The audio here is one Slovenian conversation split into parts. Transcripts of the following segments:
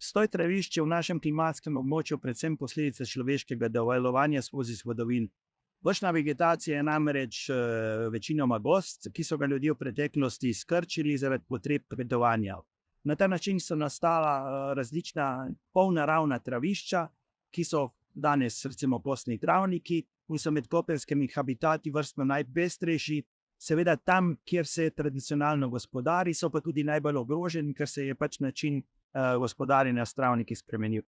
Obstoj travišč je v našem klimatskem območju predvsem posledica človeškega delovanja skozi zgodovino. Vršna vegetacija je namreč večinoma gozd, ki so ga ljudje v preteklosti skrčili zaradi potreb kmetovanja. Na ta način so nastala različna polnaravna travišča, ki so danes recimo postni travniki in so med kopenskimi habitati vrstno najpestrejši. Seveda tam, kjer se tradicionalno gospodari, so pa tudi najbolj ogroženi, ker se je pač način gospodarjenja s travniki spremenil.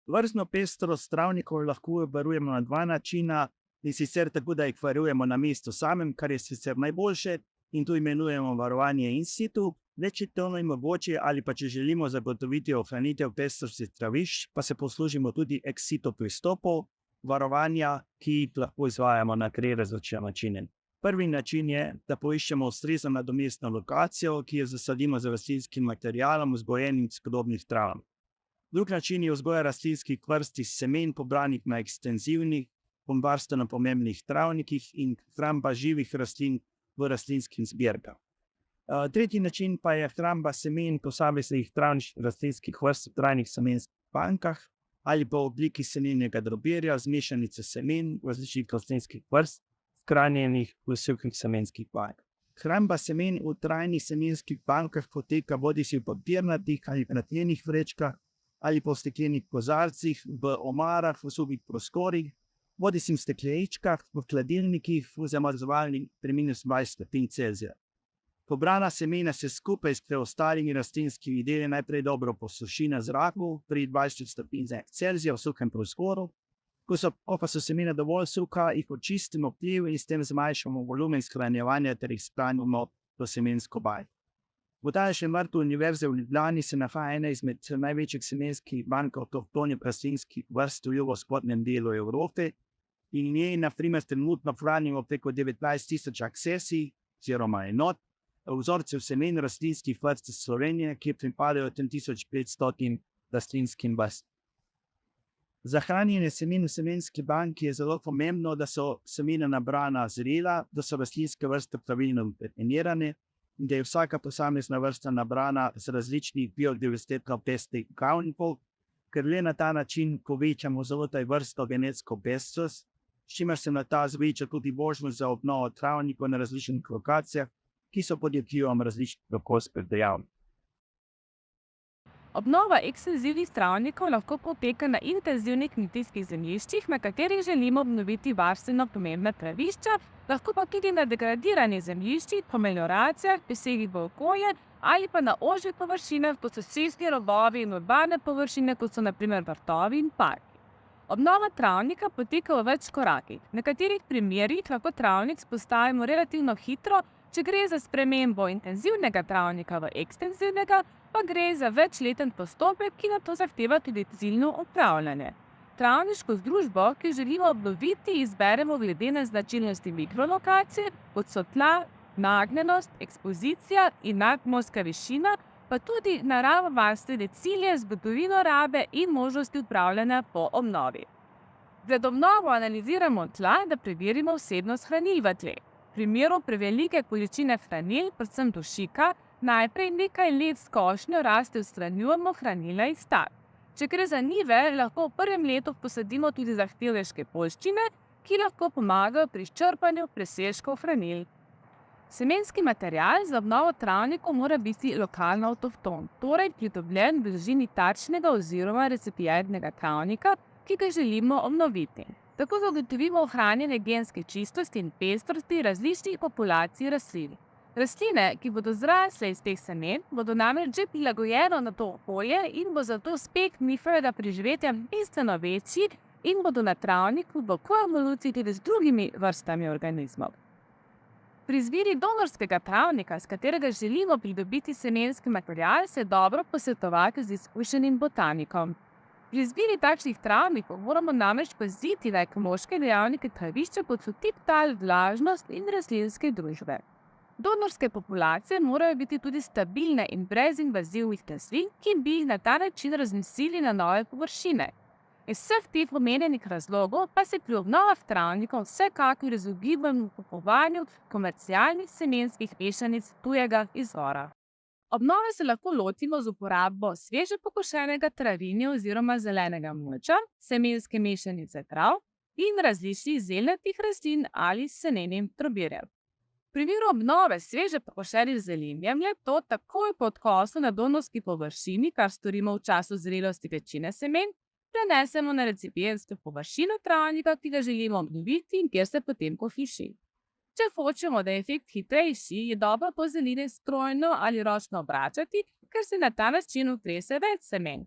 Vrstno pestrost travnikov lahko varujemo na dva načina, in sicer tako, da jih varujemo na mestu samem, kar je sicer najboljše, in to imenujemo varovanje in situ. Če to ni mogoče, ali pa če želimo zagotoviti ohranitev pestrosti travišč, pa se poslužimo tudi ex situ pristopov varovanja, ki jih lahko izvajamo na tri različne načine. Prvi način je, da poiščemo ustrezno nadomestno lokacijo, ki jo zasadimo z rastlinskim materialom, vzgojenim s podobnih travam. Drugi način je vzgoja rastlinskih vrst iz semen, pobranih na ekstenzivnih, varstveno pomembnih travnikih, in hramba živih rastlin v rastlinskih zbirkah. Tretji način pa je hramba semen posameznih travničnih rastlinskih vrst v trajnih semenskih bankah ali pa v obliki semenega drobirja z mešanice semen različnih rastlinskih vrst, shranjenih v suhih semenskih bankah. Hramba semen v trajnih semenskih bankah poteka bodisi v papirnatih ali platnenih vrečkah ali pa v steklenih kozarcih, v omarah, v suhih prostorih, bodisi v stekleničkah, v hladilnikih, v zamrzovalnikih pri -20 stopinj Celzija. Pobrana semena se skupaj s preostalimi rastlinskimi deli najprej dobro posuši na zraku pri 20 stopinj Celzija v suhem prostoru. Ko pa so semena dovolj suha, jih očistimo pliv in s tem zmanjšamo volumen shranjevanja ter jih spravimo v semensko bajto. V Botaničnem vrtu Univerze v Ljubljani se nahaja ena izmed največjih semenskih bank avtohtonih rastlinskih vrst v jugovzhodnem delu Evrope, in v njej na primer trenutno hranimo preko 19.000 aksesij oziroma enot vzorcev semen rastlinskih vrst iz Slovenije, ki pripadajo 3500 rastlinskim vrstam. Za hranjenje semen v semenski banki je zelo pomembno, da so semena nabrana zrela, da so rastlinske vrste pravilno definirane in da je vsaka posamezna vrsta nabrana z različnih biodiverzitetno pestrih travnikov, ker le na ta način povečamo znotraj vrsto genetsko pestrost, s čimer se na ta zveča tudi možnost za obnovo travnikov na različnih lokacijah, ki so pod vplivom različnih okoljskih dejavnikov. Obnova ekstenzivnih travnikov lahko poteka na intenzivnih kmetijskih zemljiščih, na katerih želimo obnoviti varstveno pomembna travišča, lahko pa tudi na degradiranih zemljiščih, po melioracijah, posegih v okolje ali pa na ožjih površinah, kot so cestni robovi in urbane površine, kot so na primer vrtovi in parki. Obnova travnika poteka v več korakih. V nekaterih primerih lahko travnik vzpostavimo relativno hitro, če gre za spremembo intenzivnega travnika v ekstenzivnega, pa gre za večleten postopek, ki nato zahteva tudi ciljno upravljanje. Travniško združbo, ki želimo obnoviti, izberemo glede na značilnosti mikrolokacije, kot so tla, nagnjenost, ekspozicija in nadmorska višina, pa tudi naravovarstvene cilje, zgodovino rabe in možnosti upravljanja po obnovi. Pred obnovo analiziramo tla, da preverimo vsebnost hranil v tleh. V primeru prevelike količine hranil, predvsem dušika, najprej nekaj let s košnjo raste odstranjujemo hranila iz tal. Če gre za njive, lahko v prvem letu posadimo tudi zahtevnejše poljščine, ki lahko pomagajo pri izčrpanju presežkov hranil. Semenski material za obnovo travnikov mora biti lokalno avtohton, torej pridobljen v bližini tarčnega oziroma recipientnega travnika, ki ga želimo obnoviti. Tako zagotovimo ohranjanje genske čistosti in pestrosti različnih populacij rastlin. Rastline, ki bodo zrasle iz teh semen, bodo namreč že prilagojene na to okolje in bo zato uspeh njihovega preživetja bistveno večji in bodo na travniku v koevoluciji tudi z drugimi vrstami organizmov. Pri izbiri donorskega travnika, s katerega želimo pridobiti semenski material, se je dobro posvetovati z izkušenim botanikom. Pri izbiri takšnih travnikov moramo namreč paziti na ekološke dejavnike travišča, kot so tip tal, vlažnost in rastlinske družbe. Donorske populacije morajo biti tudi stabilne in brez invazivnih rastlin, ki bi jih na ta način razmestili na nove površine. Iz vseh teh omenjenih razlogov pa se pri obnovah travnikov vsekakor izogibamo kupovanju komercialnih semenskih mešanic tujega izvora. Obnove se lahko lotimo z uporabo sveže pokošenega travinja oziroma zelenega mulča, semenske mešanice trav in različnih zeljnatih rastlin ali senenim drobirjev. V primeru obnove sveže pokošenih zelenjem je to takoj po odkosu na donorski površini, kar storimo v času zrelosti večine semen, prenesemo na recipientsko površino travnika, ki ga želimo obnoviti in kjer se potem pohiši. Če hočemo, da je efekt hitrejši, je dobro pozeline strojno ali ročno obračati, ker se na ta način utrese več semen.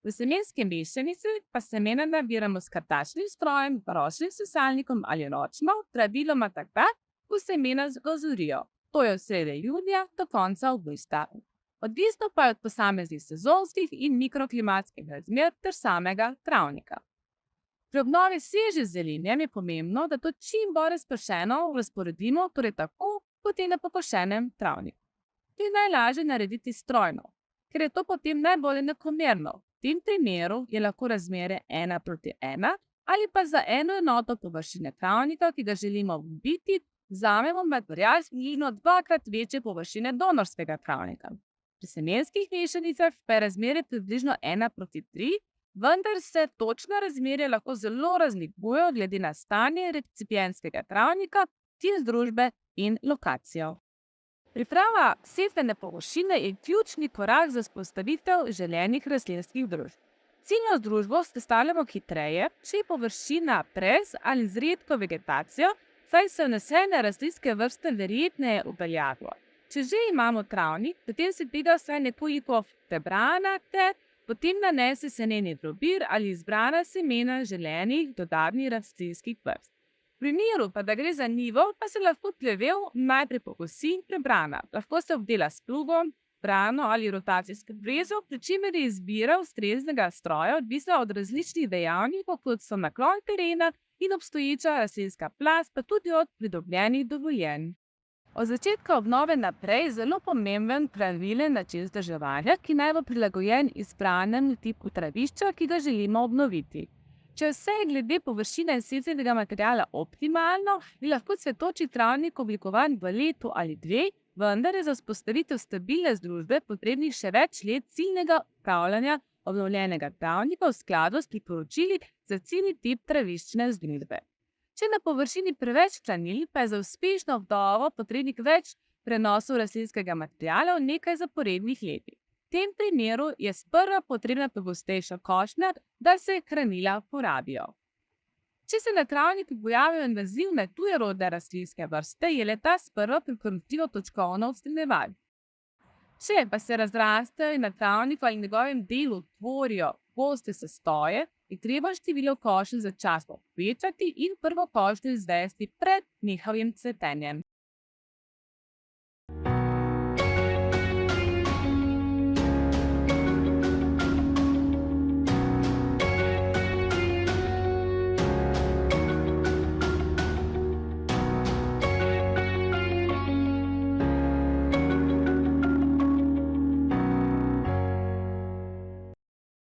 V semenske mešanice pa semena nabiramo s krtačnim strojem, ročnim sesalnikom ali ročno, praviloma takrat, ko semena zgozorijo. To je od srede junija do konca avgusta. Odvisno pa je od posameznih sezonskih in mikroklimatskih razmer ter samega travnika. Pri obnovi sveže zelenjem je pomembno, da to čim bolj razpršeno razporedimo, torej tako, kot je na pokošenem travniku. To je najlažje narediti strojno, ker je to potem najbolj enakomerno. V tem primeru je lahko razmere 1:1 ali pa za eno enoto površine travnika, ki ga želimo obnoviti, vzamemo material z približno 2-krat večje površine donorskega travnika. Pri semenskih mešanicah pa je razmerje približno 1:3, vendar se točna razmerja lahko zelo razlikujejo glede na stanje recipientskega travnika, tip družbe in lokacijo. Priprava setvene površine je ključni korak za vzpostavitev želenih rastlinskih družb. Ciljno združbo sestavljamo hitreje, če je površina brez ali z redko vegetacijo, saj se vnesene rastlinske vrste verjetneje upeljajo. Če že imamo travnik, potem se tega vsaj nekoliko prebranate, potem nanese seneni drobir ali izbrana semena želenih dodatnih rastlinskih vrst. V primeru pa, da gre za njivo, pa se lahko plevel najprej pokosi in prebrana. Lahko se obdela s plugom, brano ali rotacijsko frezo, pri čemer je izbira ustreznega stroja odvisna od različnih dejavnikov, kot so naklon terena in obstoječa rastlinska plast, pa tudi od pridobljenih dovoljenj. Od začetka obnove naprej je zelo pomemben pravilen način vzdrževanja, ki naj bo prilagojen izbranemu tipu travišča, ki ga želimo obnoviti. Če vse je glede površine in setvenega materiala optimalno, je lahko cvetoči travnik oblikovan v letu ali 2, vendar je za vzpostavitev stabilne združbe potrebnih še več let ciljnega upravljanja obnovljenega travnika v skladu s priporočili za ciljni tip traviščne združbe. Če na površini preveč hranil, pa je za uspešno obnovo potrebnih več prenosov rastlinskega materiala v nekaj zaporednih letih. V tem primeru je sprva potrebna pogostejša košnja, da se hranila porabijo. Če se na travniku pojavijo invazivne tujerodne rastlinske vrste, je le-ta sprva priporočljivo točkovno odstranjevati. Če pa se razrastejo in na travniku ali njegovem delu tvorijo goste sestoje, je treba število košenj začasno povečati in prvo košnjo izvesti pred njihovim cvetenjem.